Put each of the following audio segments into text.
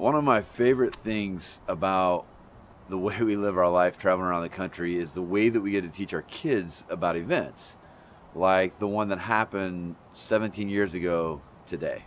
One of my favorite things about the way we live our life traveling around the country is the way that we get to teach our kids about events, like the one that happened 17 years ago today.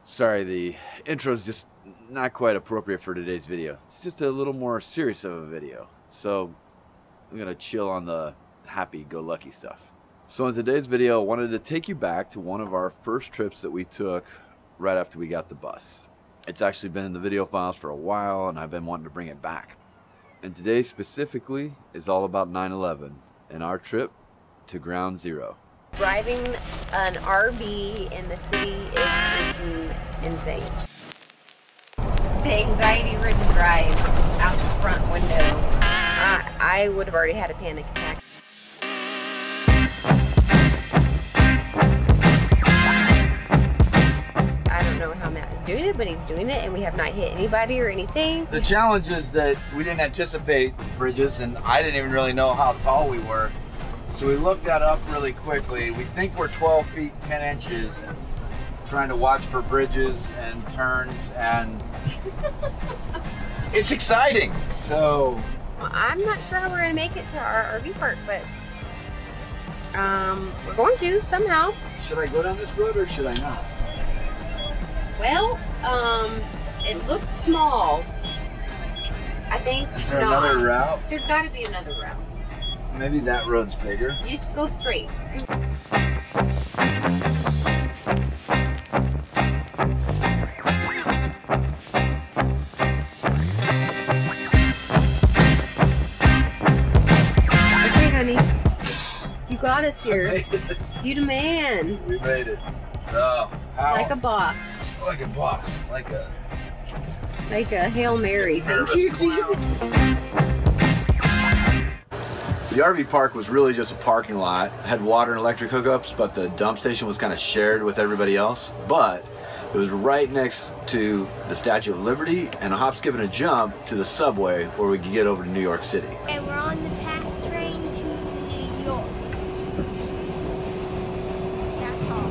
Sorry, the intro is just not quite appropriate for today's video. It's just a little more serious of a video. So I'm gonna chill on the happy-go-lucky stuff. So in today's video, I wanted to take you back to one of our first trips that we took right after we got the bus. It's actually been in the video files for a while and I've been wanting to bring it back. And today specifically is all about 9/11 and our trip to Ground Zero. Driving an RV in the city is freaking insane. The anxiety-ridden drive out the front window, I would have already had a panic attack. I don't know how Matt is doing it, but he's doing it, and we have not hit anybody or anything. The challenge is that we didn't anticipate bridges, and I didn't even really know how tall we were. So we looked that up really quickly. We think we're 12 feet 10 inches, trying to watch for bridges and turns, and it's exciting. So I'm not sure how we're gonna make it to our RV park, but we're going to somehow. should I go down this road or should I not? Well, it looks small. I think. Is there another route? There's got to be another route. Maybe that road's bigger. You just go straight. Okay, honey. You got us here. You the man. We made it. Oh, how? Like a boss. Like a boss. Like a Hail Mary. Thank you, Jesus. The RV park was really just a parking lot. It had water and electric hookups, but the dump station was kind of shared with everybody else. But it was right next to the Statue of Liberty and a hop, skip, and a jump to the subway where we could get over to New York City. And we're on the PATH train to New York. That's all.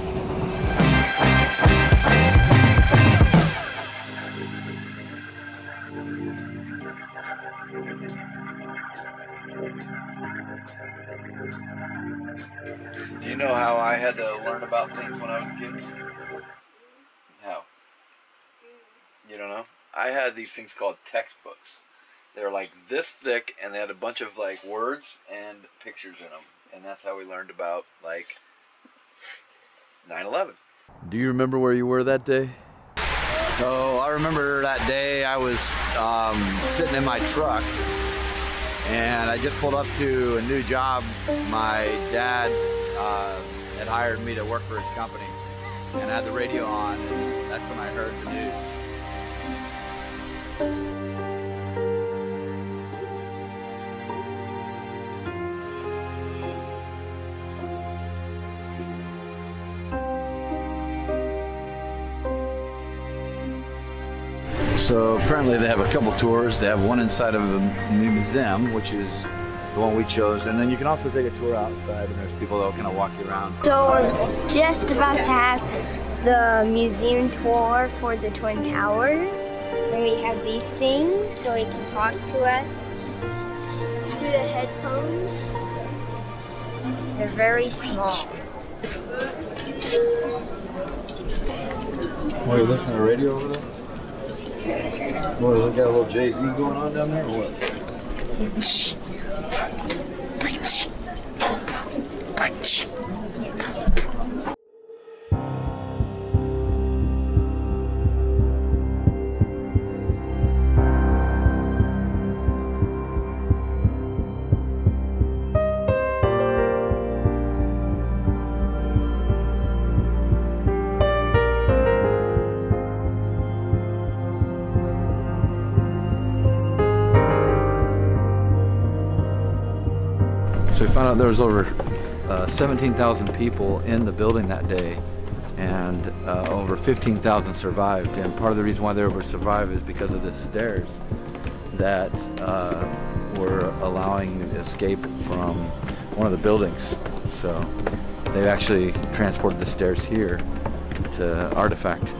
Do you know how I had to learn about things when I was a kid? How? You don't know? I had these things called textbooks. They were like this thick and they had a bunch of like words and pictures in them. And that's how we learned about like 9/11. Do you remember where you were that day? So I remember that day I was sitting in my truck and I just pulled up to a new job. My dad had hired me to work for his company and I had the radio on and that's when I heard the news. So apparently they have a couple tours. They have one inside of a museum, which is the one we chose, and then you can also take a tour outside and there's people that will kind of walk you around. So we're just about to have the museum tour for the Twin Towers. And we have these things so he can talk to us through the headphones. They're very small. Oh, you listen to radio over there? What, they got a little Jay-Z going on down there or what? So we found out there was over 17,000 people in the building that day, and over 15,000 survived. And part of the reason why they were able to survive is because of the stairs that were allowing escape from one of the buildings. So they actually transported the stairs here to Artifact.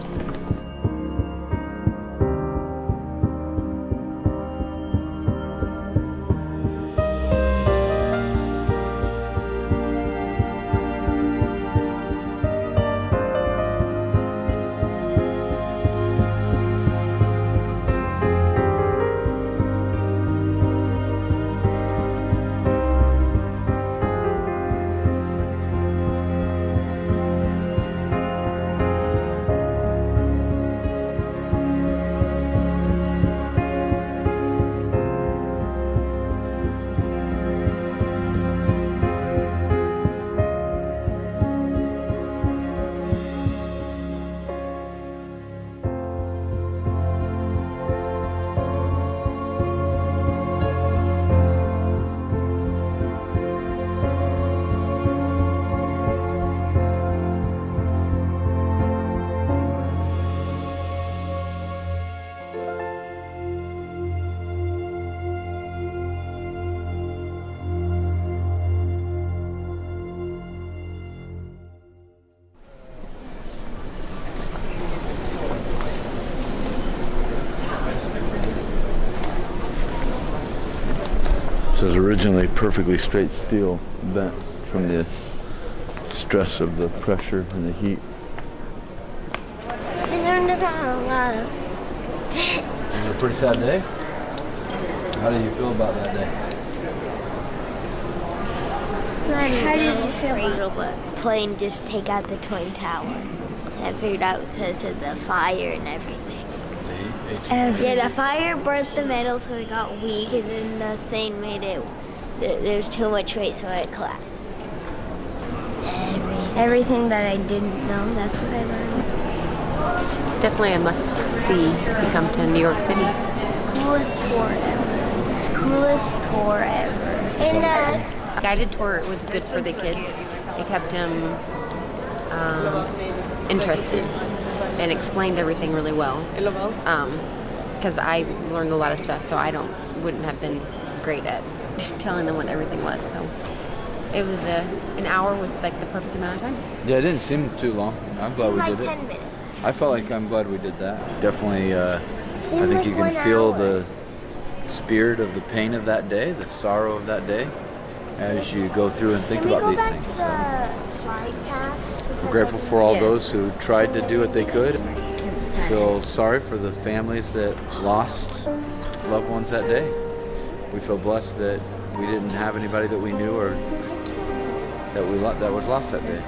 This was originally perfectly straight steel, bent from the stress of the pressure and the heat. I learned about a lot of. It was a pretty sad day. How do you feel about that day? How did you feel about the plane just take out the Twin Tower? I figured out because of the fire and everything. Yeah, the fire burnt the metal so it got weak, and then the thing made it, there's too much weight so it collapsed. Everything that I didn't know, that's what I learned. It's definitely a must-see if you come to New York City. Coolest tour ever. Coolest tour ever. And Guided tour was good for the kids. It kept them interested and explained everything really well. Because I learned a lot of stuff, so I wouldn't have been great at telling them what everything was. So it was an hour was like the perfect amount of time. Yeah, it didn't seem too long. I'm glad we did it. 10 minutes. I felt like I'm glad we did that. Definitely, I think you can feel the spirit of the pain of that day, the sorrow of that day, as you go through and think about these things. So I'm grateful for all those who tried to do what they could. Feel sorry for the families that lost loved ones that day. We feel blessed that we didn't have anybody that we knew or that was lost that day.